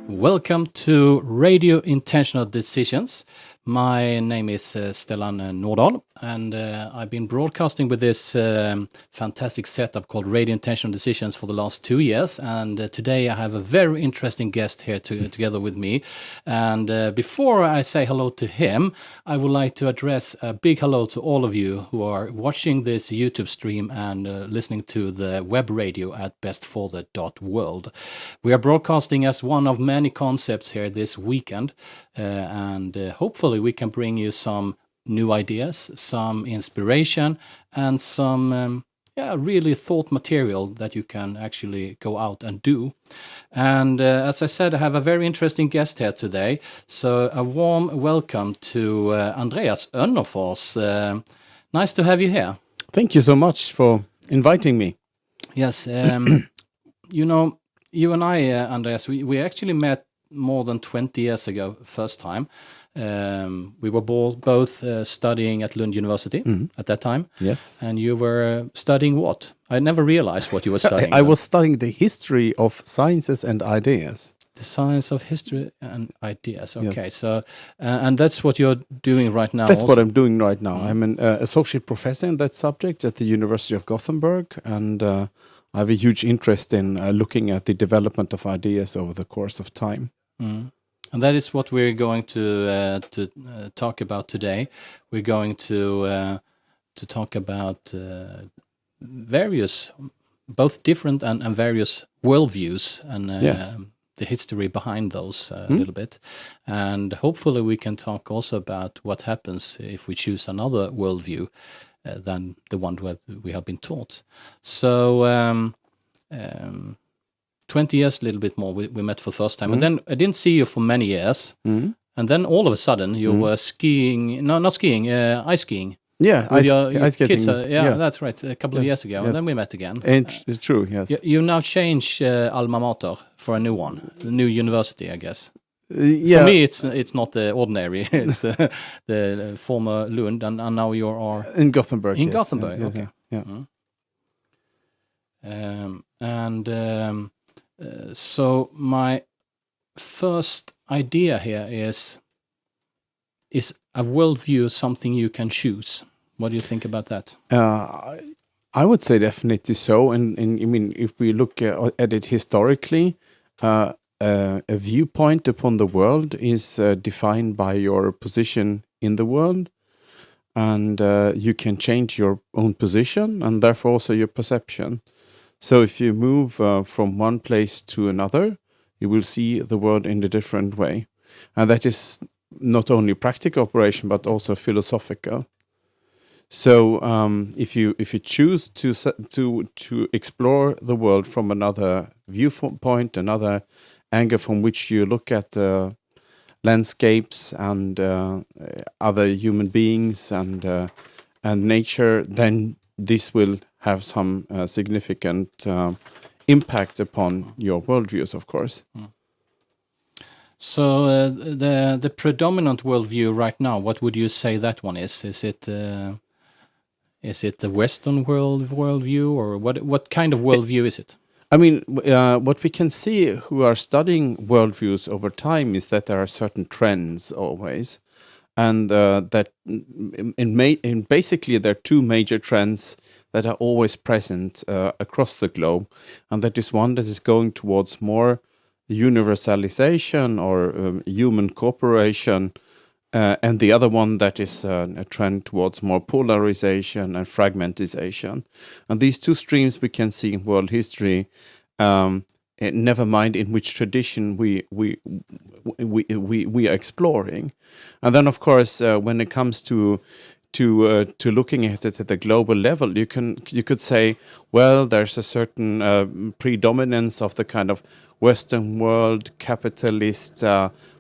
Welcome to Radio Intentional Decisions. My name is Stellan Nordahl, and I've been broadcasting with this fantastic setup called Radio Intentional Decisions for the last 2 years. And today I have a very interesting guest here together with me. And before I say hello to him, I would like to address a big hello to all of you who are watching this YouTube stream and listening to the web radio at bestforthe.world. We are broadcasting as one of many concepts here this weekend, and hopefully we can bring you some new ideas, some inspiration, and some really thought material that you can actually go out and do. And as I said, I have a very interesting guest here today. So a warm welcome to Andreas Önnerfors. Nice to have you here. Thank you so much for inviting me. Yes, you and I, Andreas, we actually met more than 20 years ago, first time. We were both studying at Lund University at that time. Yes. And you were studying what? I never realized what you were studying. I was studying the history of sciences and ideas. The science of history and ideas. Okay, Yes. so and that's what you're doing right now. That's also. what I'm doing right now. I'm an associate professor in that subject at the University of Gothenburg, and I have a huge interest in looking at the development of ideas over the course of time. And that is what we're going to talk about today. We're going to talk about various, both different and various worldviews and Yes. the history behind those a little bit. And hopefully we can talk also about what happens if we choose another worldview than the one that we have been taught. So 20 years, a little bit more, we met for the first time. And then I didn't see you for many years. And then all of a sudden you were skiing, no, not skiing, ice skiing. Yeah, With ice your skating. kids. Yeah, that's right, a couple of years ago. Yes. And then we met again. It's true, yes. You now change alma mater for a new one, the new university, I guess. Yeah. For me, it's not the ordinary. It's the former Lund, and now you are in Gothenburg. in yes. Gothenburg. Yeah, Okay. yeah. So my first idea here is a worldview something you can choose? What do you think about that? I would say definitely so. And I mean, if we look at it historically, a viewpoint upon the world is defined by your position in the world, and you can change your own position and therefore also your perception. So if you move from one place to another, you will see the world in a different way. And that is not only practical operation, but also philosophical. So if you choose to explore the world from another viewpoint, another angle from which you look at landscapes and other human beings and nature, then this will have some significant impact upon your worldviews, of course. So the predominant worldview right now, what would you say that one is? Is it the Western worldview, or what kind of worldview is it? I mean, what we can see who are studying worldviews over time is that there are certain trends always, and that basically there are two major trends that are always present across the globe, and that is one that is going towards more universalization or human cooperation, and the other one that is a trend towards more polarization and fragmentization. And these two streams we can see in world history, never mind in which tradition we are exploring. And then, of course, when it comes to looking at it at the global level, you could say, well, there's a certain predominance of the kind of Western world, capitalist,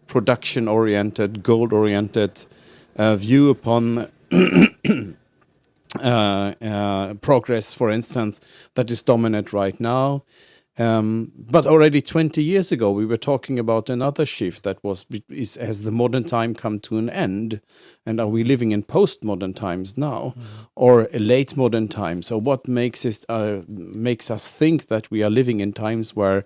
production-oriented, goal-oriented view upon progress, for instance, that is dominant right now. But already 20 years ago, we were talking about another shift that has the modern time come to an end? And are we living in postmodern times now, or late modern times? So what makes us think that we are living in times where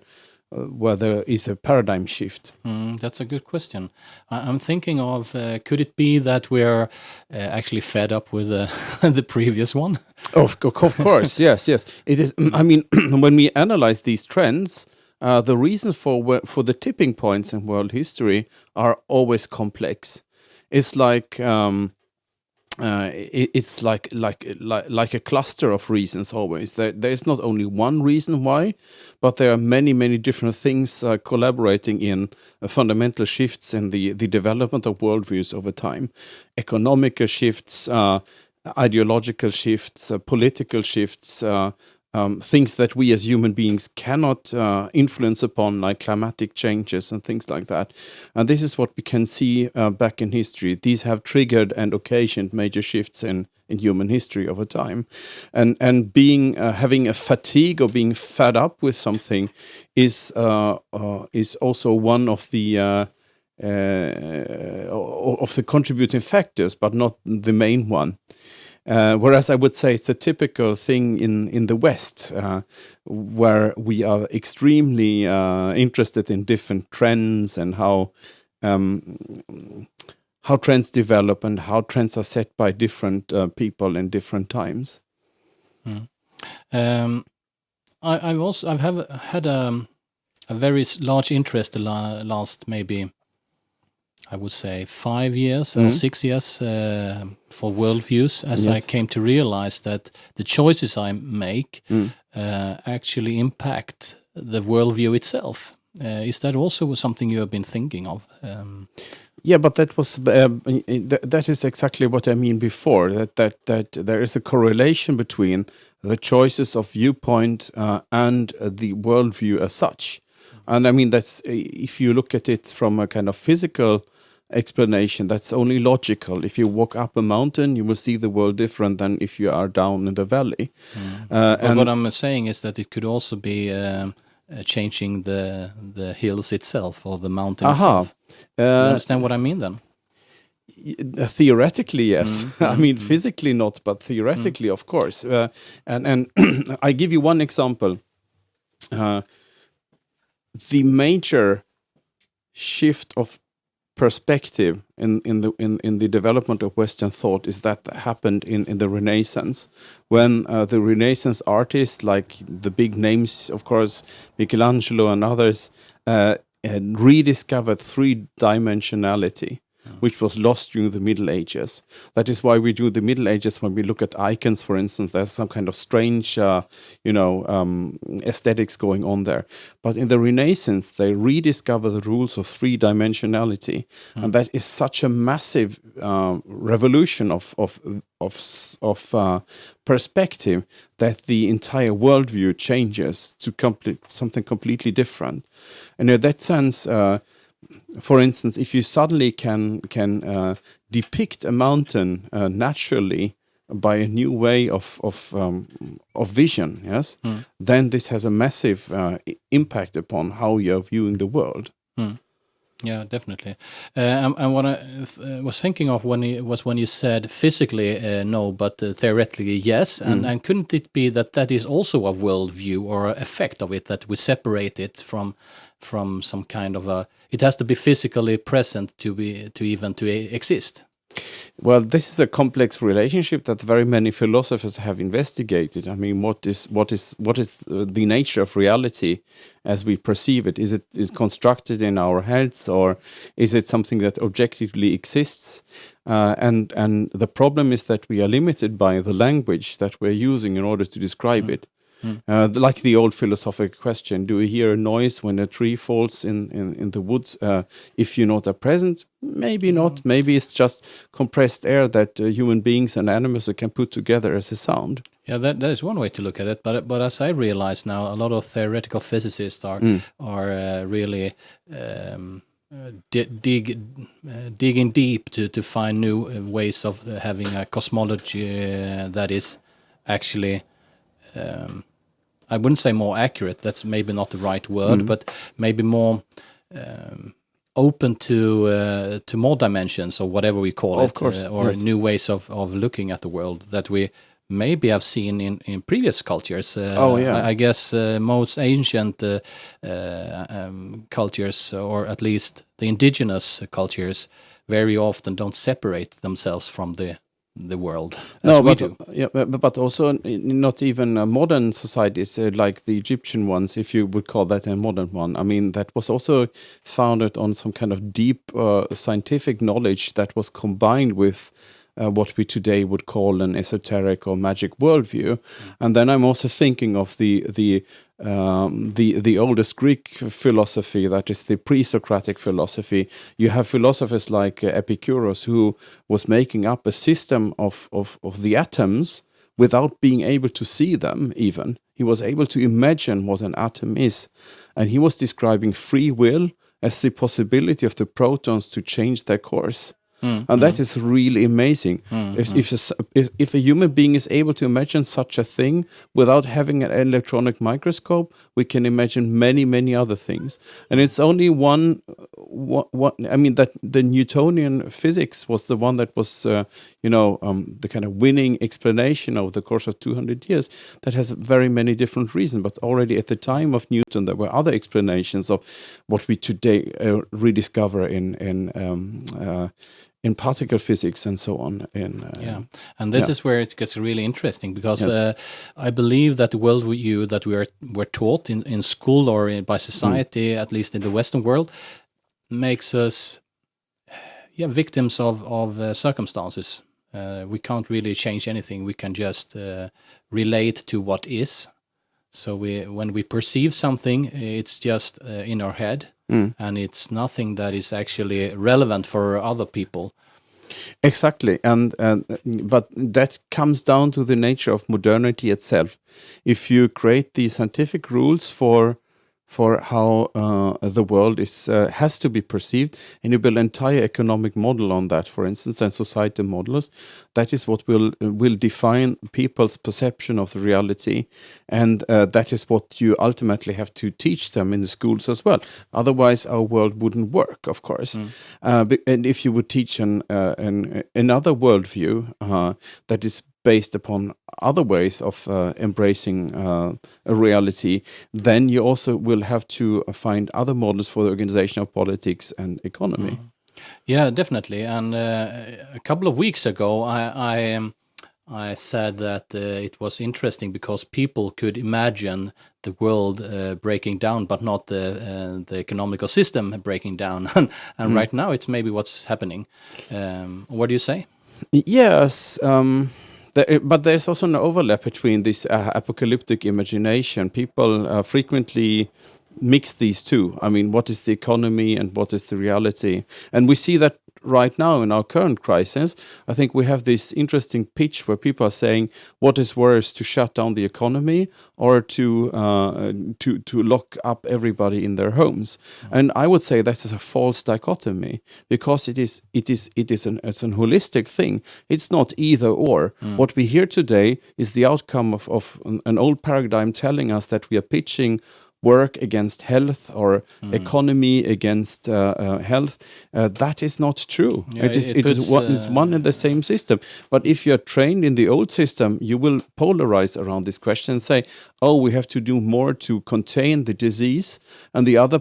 where there is a paradigm shift? That's a good question. I'm thinking of could it be that we're actually fed up with the previous one? Of course, yes. It is. I mean, when we analyze these trends, the reasons for the tipping points in world history are always complex. It's like it's like a cluster of reasons always. There is not only one reason why, but there are many different things collaborating in fundamental shifts in the development of worldviews over time. Economical shifts, ideological shifts, political shifts, things that we as human beings cannot influence upon, like climatic changes and things like that. And this is what we can see back in history. These have triggered and occasioned major shifts in human history over time. And being having a fatigue or being fed up with something is also one of the contributing factors, but not the main one. Whereas I would say it's a typical thing in the West, where we are extremely interested in different trends and how trends develop and how trends are set by different people in different times. I've had a very large interest the last maybe, I would say, 5 years or 6 years for worldviews, as I came to realize that the choices I make actually impact the worldview itself. Is that also something you have been thinking of? Yeah, but that was that is exactly what I mean before. That there is a correlation between the choices of viewpoint and the worldview as such. And I mean, that's if you look at it from a kind of physical explanation, that's only logical. If you walk up a mountain, you will see the world different than if you are down in the valley. And what I'm saying is that it could also be changing the hills itself or the mountain itself. You understand what I mean then? Theoretically, yes. I mean, physically not, but theoretically, of course. And I give you one example. The major shift of perspective in the development of Western thought is that happened in the Renaissance, when the Renaissance artists, like the big names, of course, Michelangelo and others, rediscovered three-dimensionality, which was lost during the Middle Ages. That is why we do the Middle Ages when we look at icons, for instance. There's some kind of strange, aesthetics going on there. But in the Renaissance, they rediscover the rules of three-dimensionality, and that is such a massive revolution of perspective that the entire worldview changes to something completely different. And in that sense, for instance, if you suddenly can depict a mountain naturally by a new way of vision, yes, then this has a massive impact upon how you're viewing the world. Yeah, definitely. And what I was thinking of when you said physically no, but theoretically yes. And couldn't it be that is also a worldview or effect of it, that we separate it from some kind of a? It has to be physically present to exist. Well, this is a complex relationship that very many philosophers have investigated. I mean, what is the nature of reality as we perceive it? Is it constructed in our heads, or is it something that objectively exists? And the problem is that we are limited by the language that we're using in order to describe it. Like the old philosophical question: do you hear a noise when a tree falls in the woods? If you're not present, maybe not. Maybe it's just compressed air that human beings and animals can put together as a sound. Yeah, that is one way to look at it. But as I realize now, a lot of theoretical physicists are really digging deep to find new ways of having a cosmology that is actually. I wouldn't say more accurate. That's maybe not the right word, but maybe more open to more dimensions, or whatever we call it, course, or yes. new ways of looking at the world that we maybe have seen in previous cultures. Oh, yeah. I guess most ancient cultures, or at least the indigenous cultures, very often don't separate themselves from the world as No, we but do. yeah, but also not even modern societies like the Egyptian ones, if you would call that a modern one. I mean, that was also founded on some kind of deep scientific knowledge that was combined with what we today would call an esoteric or magic worldview. And then I'm also thinking of the oldest Greek philosophy, that is the pre-Socratic philosophy. You have philosophers like Epicurus, who was making up a system of the atoms without being able to see them even. He was able to imagine what an atom is. And he was describing free will as the possibility of the protons to change their course. And that is really amazing. If a human being is able to imagine such a thing without having an electronic microscope, we can imagine many, many other things. And it's only I mean, that the Newtonian physics was the one that was, the kind of winning explanation over the course of 200 years. That has very many different reasons. But already at the time of Newton, there were other explanations of what we today rediscover in particle physics and so on. And this is where it gets really interesting, because I believe that the worldview that we're taught in school or by society, at least in the Western world, makes us victims of circumstances. We can't really change anything. We can just relate to what is. So when we perceive something, it's just in our head, and it's nothing that is actually relevant for other people. Exactly, but that comes down to the nature of modernity itself. If you create the scientific rules for how the world has to be perceived, and you build an entire economic model on that, for instance, and societal models, that is what will define people's perception of the reality, and that is what you ultimately have to teach them in the schools as well. Otherwise, our world wouldn't work, of course. And if you would teach another worldview that is based upon other ways of embracing a reality, then you also will have to find other models for the organization of politics and economy. Yeah, definitely. And a couple of weeks ago, I said that it was interesting because people could imagine the world breaking down, but not the economical system breaking down. And right now, it's maybe what's happening. What do you say? Yes. But there's also an overlap between this apocalyptic imagination. People frequently mix these two. I mean, what is the economy and what is the reality? And we see that right now in our current crisis. I think we have this interesting pitch where people are saying, what is worse, to shut down the economy or to lock up everybody in their homes? And I would say that is a false dichotomy, because it's an holistic thing. It's not either or. What we hear today is the outcome of an old paradigm telling us that we are pitching work against health or economy against health. That is not true. Yeah, it's one and the same system. But if you're trained in the old system, you will polarize around this question and say, oh, we have to do more to contain the disease. And the other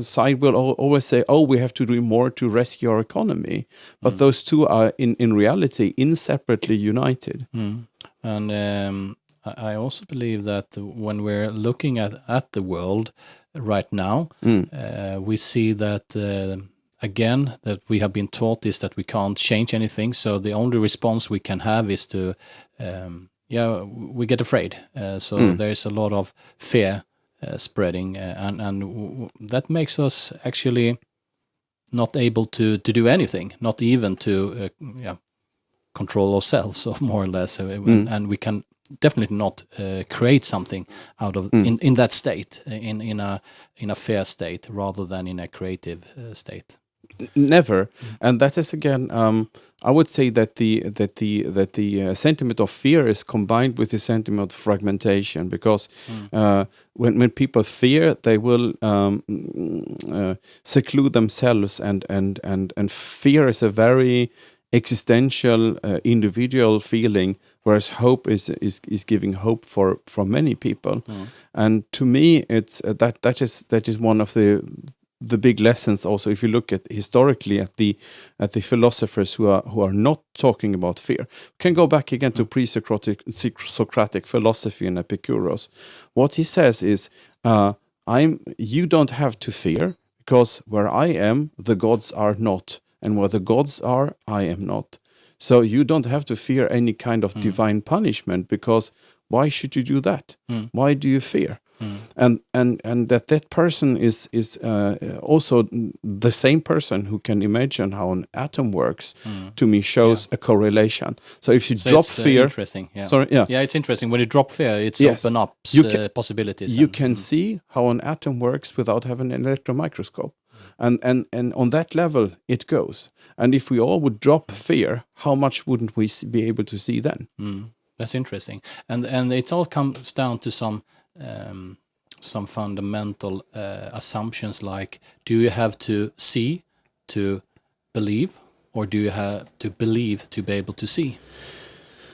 side will always say, oh, we have to do more to rescue our economy. But those two are in reality inseparably united. And I also believe that when we're looking at the world right now, we see that, again, that we have been taught is that we can't change anything. So the only response we can have is to, we get afraid. So there's a lot of fear spreading, and that makes us actually not able to do anything, not even to control ourselves, or more or less. And we can definitely not create something out of in that state, in a fair state, rather than in a creative state. Never. And that is again, I would say that the sentiment of fear is combined with the sentiment of fragmentation, because when people fear, they will seclude themselves, and fear is a very existential, individual feeling whereas hope is giving hope for many people. And to me, it's that is one of the big lessons. Also, if you look at historically at the philosophers who are not talking about fear, we can go back again to pre-Socratic philosophy and Epicurus. What he says is, you don't have to fear, because where I am, the gods are not, and where the gods are, I am not. So you don't have to fear any kind of divine punishment, because why should you do that? Why do you fear? And that person is also the same person who can imagine how an atom works. To me, shows a correlation. So if you drop fear, interesting. Yeah. Sorry, yeah, it's interesting. When you drop fear, it's Yes. open up You can- possibilities. you can see how an atom works without having an electron microscope. And on that level, it goes. And if we all would drop fear, how much wouldn't we be able to see then? That's interesting, and it all comes down to some fundamental assumptions, like, do you have to see to believe, or do you have to believe to be able to see?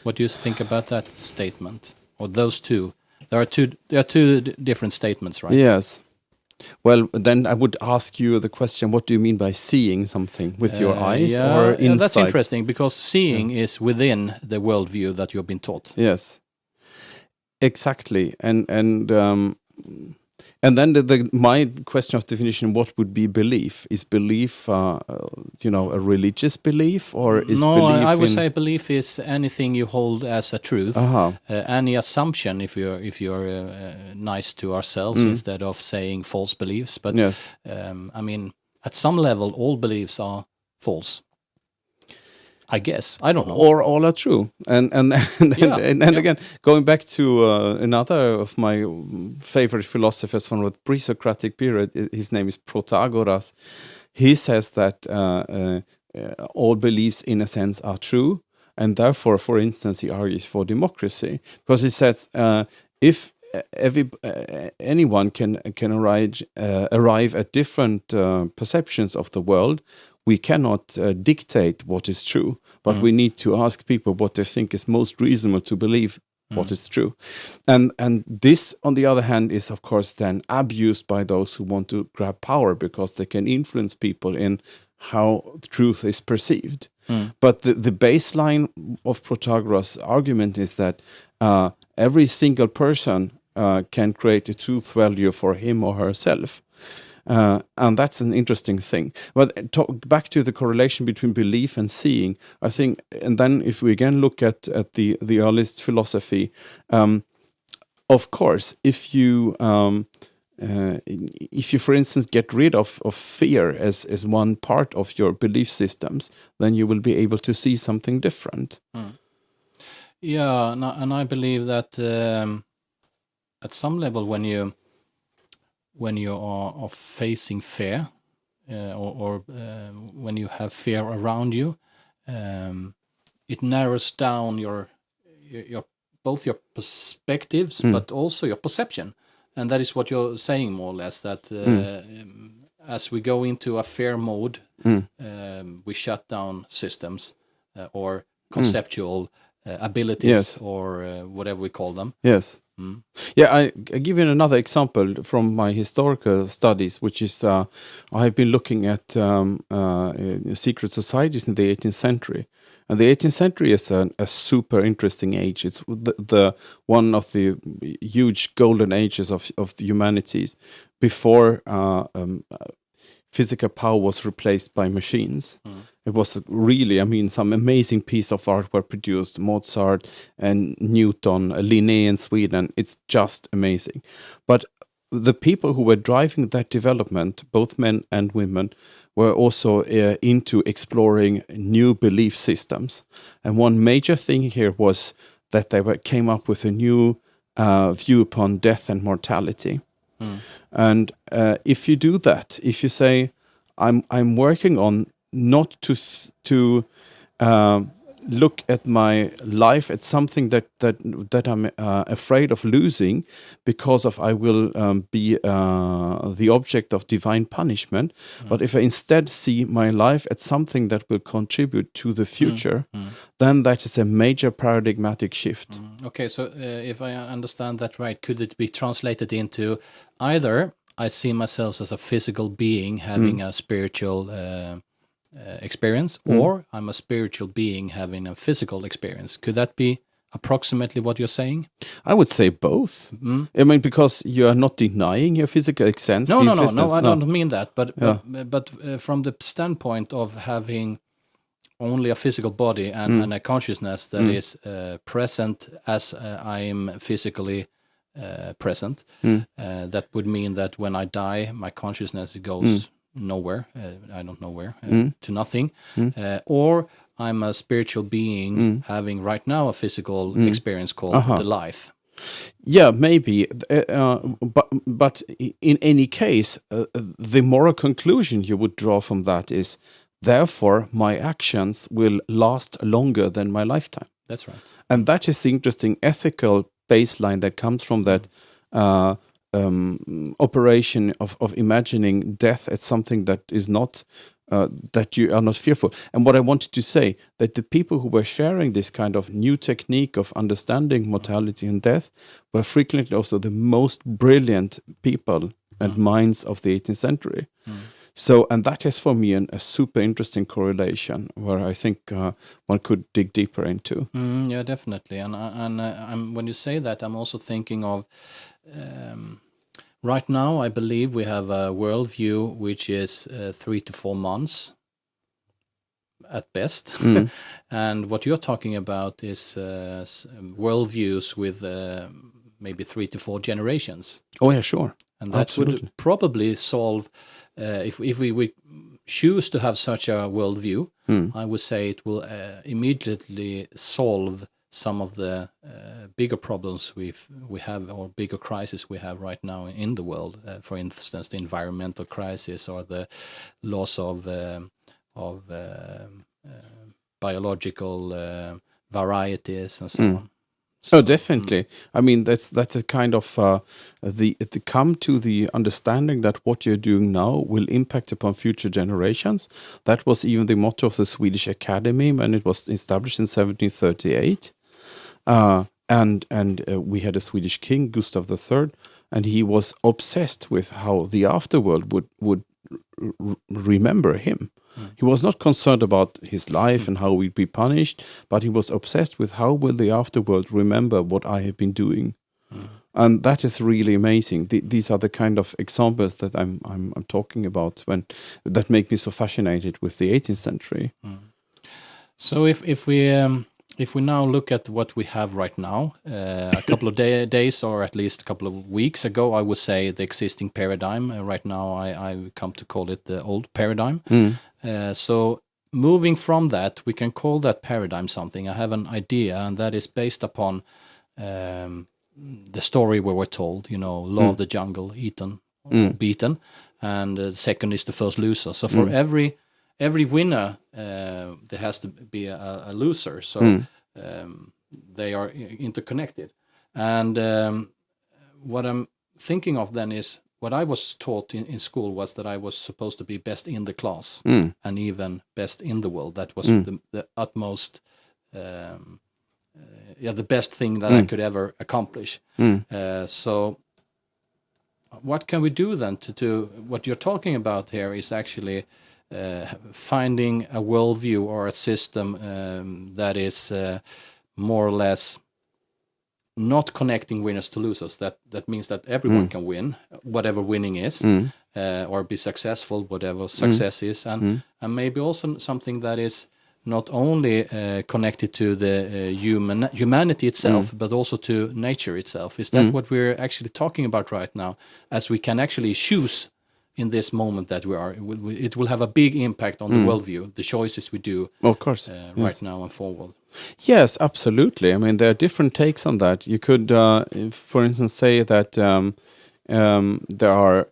What do you think about that statement, or those two? There are two different statements, right? Yes. Well, then I would ask you the question: what do you mean by seeing something with your eyes or inside? That's interesting, because seeing is within the worldview that you've been taught. Yes, exactly. And then my question of definition: what would be belief? Is belief, a religious belief, or is belief? I would say belief is anything you hold as a truth. Any assumption, if you're nice to ourselves, instead of saying false beliefs. But yes. I mean, at some level, all beliefs are false. I guess, I don't know, or all are true, and again, going back to another of my favorite philosophers from the pre-Socratic period, his name is Protagoras. He says that all beliefs, in a sense, are true, and therefore, for instance, he argues for democracy, because he says if anyone can arrive at different perceptions of the world, we cannot dictate what is true, but we need to ask people what they think is most reasonable to believe what is true. And this, on the other hand, is of course then abused by those who want to grab power, because they can influence people in how truth is perceived. But the baseline of Protagoras' argument is that every single person can create a truth value for him or herself. And that's an interesting thing. But back to the correlation between belief and seeing, I think, and then if we again look at the earliest philosophy, of course, if you for instance get rid of fear as one part of your belief systems, then you will be able to see something different. Yeah, and I believe that at some level, when you are facing fear, or when you have fear around you, it narrows down your both your perspectives, but also your perception. And that is what you're saying, more or less, that as we go into a fear mode, we shut down systems or conceptual abilities, or whatever we call them. Yes. Yeah, I give you another example from my historical studies, which is I've been looking at secret societies in the 18th century. And the 18th century is a super interesting age. It's the one of the huge golden ages of the humanities, before physical power was replaced by machines. It was really, I mean, some amazing piece of art were produced. Mozart and Newton, Linné in Sweden. It's just amazing. But the people who were driving that development, both men and women, were also into exploring new belief systems. And one major thing here was that they came up with a new view upon death and mortality. And if you do that, if you say, I'm working on not to look at my life as something that I'm afraid of losing, because of I will be the object of divine punishment. But if I instead see my life as something that will contribute to the future, then that is a major paradigmatic shift. Okay, so if I understand that right, could it be translated into either I see myself as a physical being having a spiritual experience, or I'm a spiritual being having a physical experience? Could that be approximately what you're saying? I would say both. I mean, because you are not denying your physical existence. No, I don't mean that. But from the standpoint of having only a physical body and a consciousness that is present as I am physically present, that would mean that when I die, my consciousness goes nowhere. I don't know where, to nothing. Or I'm a spiritual being having right now a physical experience called the life. Yeah, maybe. But in any case, the moral conclusion you would draw from that is, therefore, my actions will last longer than my lifetime. That's right. And that is the interesting ethical baseline that comes from that operation of imagining death as something that is not, that you are not fearful. And what I wanted to say, that the people who were sharing this kind of new technique of understanding mortality and death were frequently also the most brilliant people and minds of the 18th century. So, and that is for me a super interesting correlation where I think one could dig deeper into. Yeah, definitely. And I'm, when you say that, I'm also thinking of right now. I believe we have a worldview which is 3 to 4 months at best, and what you're talking about is worldviews with maybe 3 to 4 generations. Oh yeah, sure. And that Absolutely. would probably solve, if we choose to have such a worldview, I would say it will immediately solve some of the bigger problems we have, or bigger crises we have right now in the world. For instance, the environmental crisis, or the loss of biological varieties and so on. So, definitely. I mean, that's a kind of the come to the understanding that what you're doing now will impact upon future generations. That was even the motto of the Swedish Academy when it was established in 1738. And we had a Swedish king, Gustav III, and he was obsessed with how the afterworld would remember him. He was not concerned about his life and how we'd be punished, but he was obsessed with how will the afterworld remember what I have been doing. And that is really amazing. These are the kind of examples that I'm talking about that make me so fascinated with the 18th century. So if we now look at what we have right now, a couple of days or at least a couple of weeks ago, I would say the existing paradigm. Right now, I come to call it the old paradigm. So moving from that, we can call that paradigm something. I have an idea, and that is based upon the story we were told. Law of the jungle, eaten or beaten, and the second is the first loser. So for every winner, there has to be a loser. So they are interconnected. And what I'm thinking of then is, what I was taught in school was that I was supposed to be best in the class and even best in the world. That was the utmost, the best thing that I could ever accomplish. So what can we do then to what you're talking about here is actually finding a worldview or a system that is more or less not connecting winners to losers. That means that everyone can win, whatever winning is, or be successful, whatever success is, and maybe also something that is not only connected to the humanity itself, but also to nature itself. Is that what we're actually talking about right now? As we can actually choose in this moment that we are, it will have a big impact on the worldview, the choices we do, of course, right now and forward. Yes, absolutely. I mean, there are different takes on that. You could, for instance, say that there are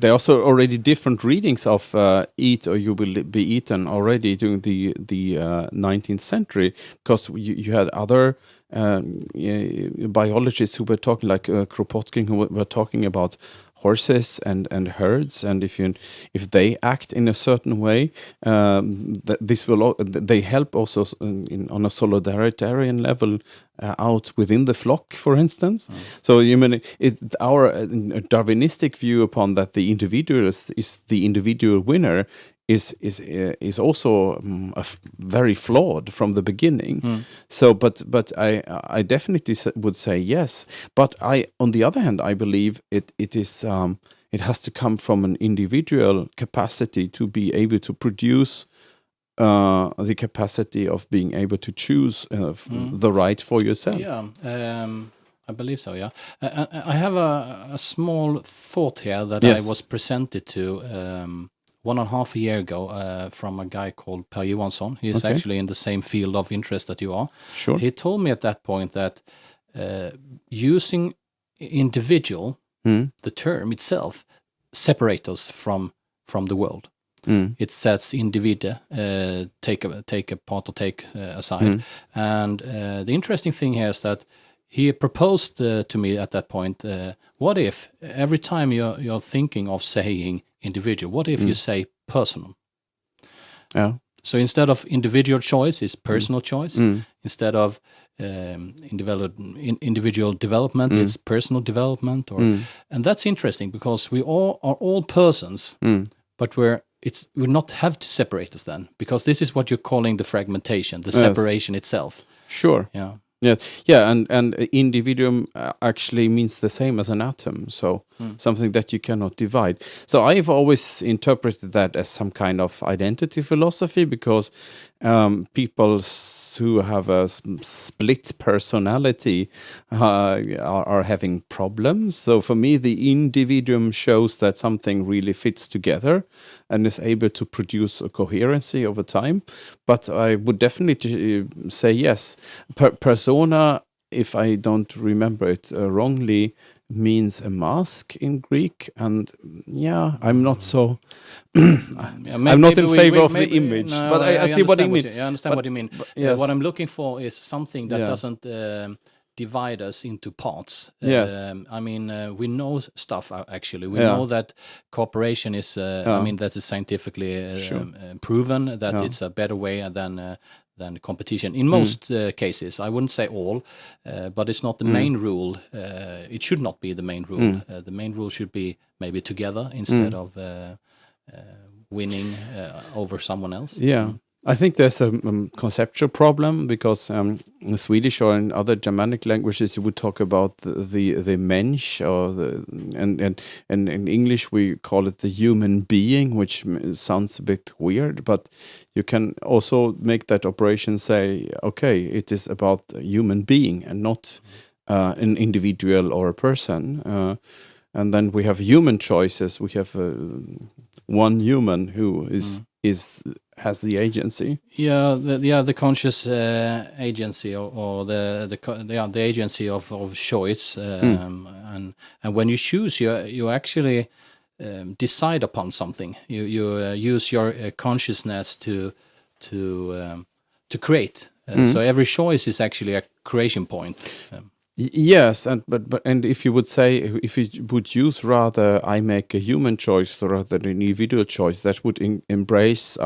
also already different readings of eat or you will be eaten already during the 19th century, because you had other biologists who were talking, like Kropotkin, who were talking about horses and herds, and if they act in a certain way, this will they help also on a solidaritarian level out within the flock, for instance. So you mean our Darwinistic view upon that the individual is the individual winner is also very flawed from the beginning. So, but I definitely would say yes. But on the other hand, I believe it is it has to come from an individual capacity to be able to produce. The capacity of being able to choose the right for yourself. Yeah, I believe so. Yeah, I have a small thought here that Yes. I was presented to 1.5 year ago from a guy called Per Johansson. He is Okay. actually in the same field of interest that you are. Sure. He told me at that point that using individual, the term itself, separates us from the world. It says individual, take apart or take aside. And the interesting thing here is that he proposed to me at that point, what if every time you're thinking of saying individual, what if you say personal? Yeah. So instead of individual choice, it's personal choice. Instead of individual development, it's personal development. And that's interesting because we all are all persons, but we not have to separate us then, because this is what you're calling the fragmentation, the separation itself. Sure. Yeah. Yeah, and individuum actually means the same as an atom, so something that you cannot divide. So I've always interpreted that as some kind of identity philosophy, because people who have a split personality are having problems. So for me, the individuum shows that something really fits together and is able to produce a coherency over time. But I would definitely say yes. Persona, if I don't remember it wrongly, means a mask in Greek, and yeah, I'm not so. I'm not in favor of the image, no, but I see what you mean. I understand what you mean. Yes. What I'm looking for is something that Yeah. doesn't divide us into parts. Yes. I mean, we know stuff actually. We Yeah. know that cooperation is. I mean, that is scientifically proven that it's a better way than competition in most cases. I wouldn't say all, but it's not the main rule. It should not be the main rule. The main rule should be maybe together instead of winning over someone else. Yeah. I think there's a conceptual problem, because in Swedish or in other Germanic languages you would talk about the Mensch, or and in English we call it the human being, which sounds a bit weird, but you can also make that operation say, okay, it is about a human being and not an individual or a person. And then we have human choices. We have one human who has the agency. The conscious agency, or the agency of choice, and when you choose, you actually decide upon something. You use your consciousness to create. So every choice is actually a creation point. Yes, and if you would say, if you would use rather, I make a human choice rather than an individual choice, that would embrace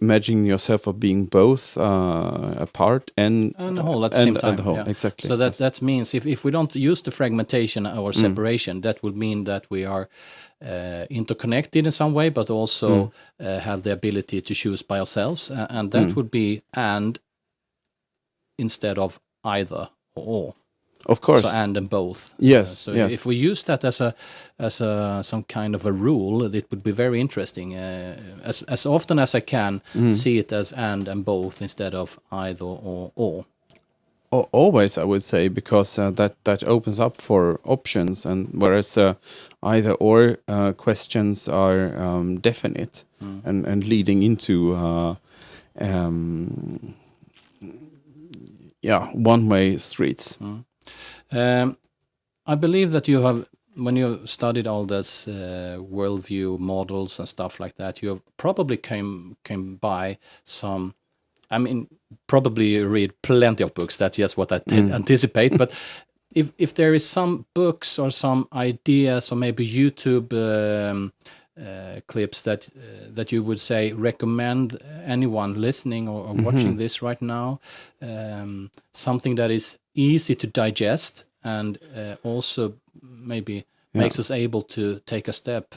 imagining yourself of being both a part and the whole at the same time. And the whole, yeah. exactly. So that means if we don't use the fragmentation or separation, that would mean that we are interconnected in some way, but also have the ability to choose by ourselves, and that would be and instead of either or. Of course. So and both. Yes. So yes. if we use that as some kind of a rule, it would be very interesting. As often as I can see it as and both instead of either or. Always, I would say, because that opens up for options, and whereas either or questions are definite and leading into one-way streets. I believe that you have, when you studied all this worldview models and stuff like that, you have probably came by some. I mean, probably you read plenty of books. That's just what I anticipate. But if there is some books or some ideas or maybe YouTube clips that you would say recommend anyone listening or watching this right now, something that is easy to digest and also maybe makes us able to take a step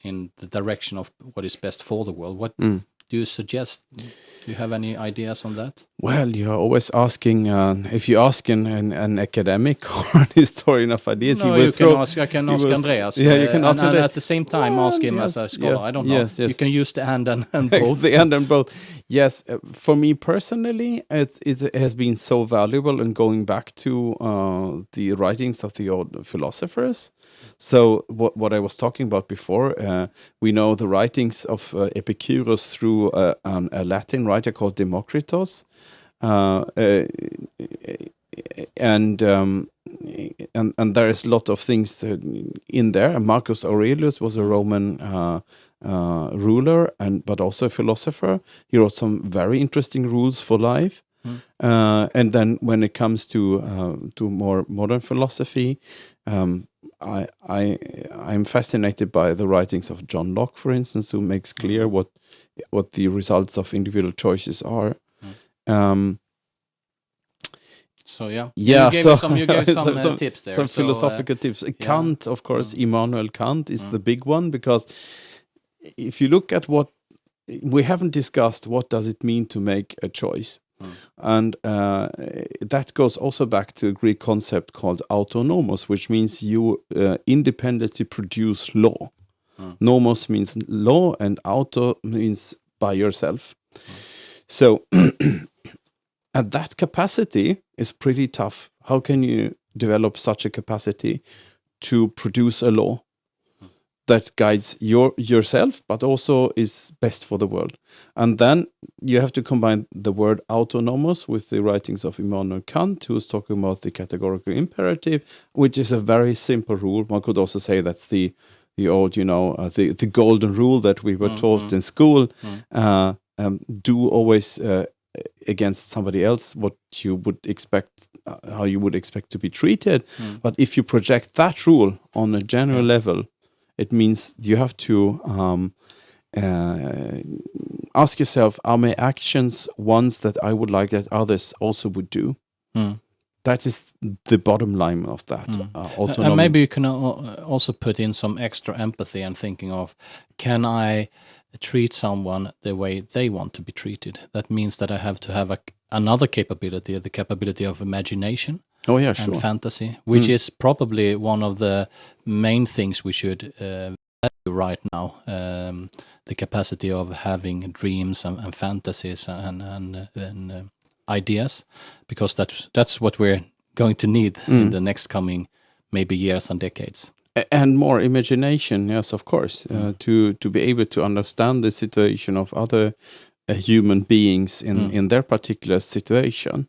in the direction of what is best for the world. What do you suggest? Do you have any ideas on that? Well, you're always asking, if you ask an academic or an historian of ideas, No, I can ask Andreas. Yeah, you can ask and Andreas. at the same time ask him as a scholar. I don't know. Yes. You can use the and and both. The and and both. Yes, for me personally, it has been so valuable in going back to the writings of the old philosophers. So what I was talking about before, we know the writings of Epicurus through a Latin writer called Democritus. And there is a lot of things in there. Marcus Aurelius was a Roman ruler but also a philosopher. He wrote some very interesting rules for life. And then when it comes to more modern philosophy, I'm fascinated by the writings of John Locke, for instance, who makes clear what the results of individual choices are. So you gave some tips there. Some philosophical tips. Kant, of course, Immanuel Kant is the big one, because if you look at what we haven't discussed, what does it mean to make a choice? And that goes also back to a Greek concept called autonomos, which means you independently produce law. Nomos means law, and auto means by yourself. So, and that capacity is pretty tough. How can you develop such a capacity to produce a law that guides yourself, but also is best for the world? And then you have to combine the word autonomous with the writings of Immanuel Kant, who's talking about the categorical imperative, which is a very simple rule. One could also say that's the old, the golden rule that we were taught in school. Do always against somebody else what you would expect, how you would expect to be treated. But if you project that rule on a general level, it means you have to ask yourself, are my actions ones that I would like that others also would do? That is the bottom line of that autonomy. And maybe you can also put in some extra empathy and thinking of, can I treat someone the way they want to be treated? That means that I have to have another capability, the capability of imagination. Oh yeah, sure. And fantasy, which is probably one of the main things we should value right now. The capacity of having dreams and fantasies and ideas, because that's what we're going to need in the next coming maybe years and decades. And more imagination, yes, of course, to be able to understand the situation of other human beings in their particular situation.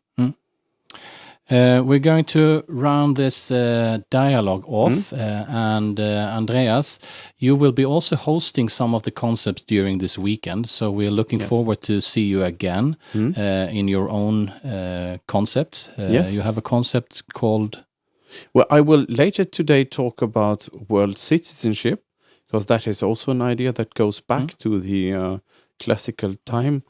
We're going to round this dialogue off, and Andreas, you will be also hosting some of the concepts during this weekend, so we're looking forward to see you again in your own concepts. You have a concept called... Well, I will later today talk about world citizenship, because that is also an idea that goes back to the classical time.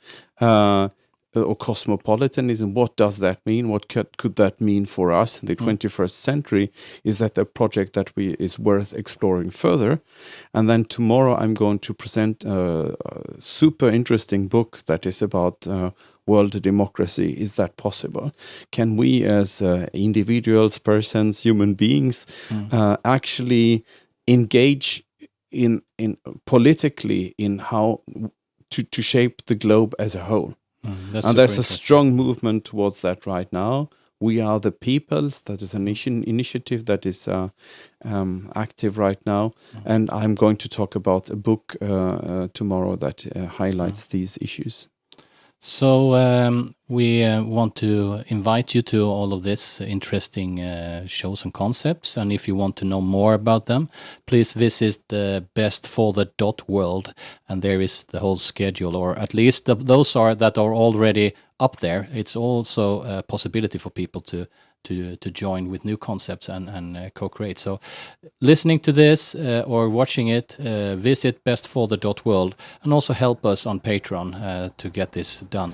Or cosmopolitanism. What does that mean? What could that mean for us in the 21st century? Is that a project that is worth exploring further? And then tomorrow I'm going to present a super interesting book that is about world democracy. Is that possible? Can we as individuals, persons, human beings actually engage in politically in how to shape the globe as a whole? And there's a strong movement towards that right now. We Are the Peoples, that is an initiative that is active right now. And I'm going to talk about a book tomorrow that highlights these issues. So we want to invite you to all of this interesting shows and concepts. And if you want to know more about them, please visit the bestforthe.world. And there is the whole schedule, or at least those that are already up there. It's also a possibility for people to to join with new concepts and co-create. So listening to this or watching it, visit bestfather.world and also help us on Patreon to get this done.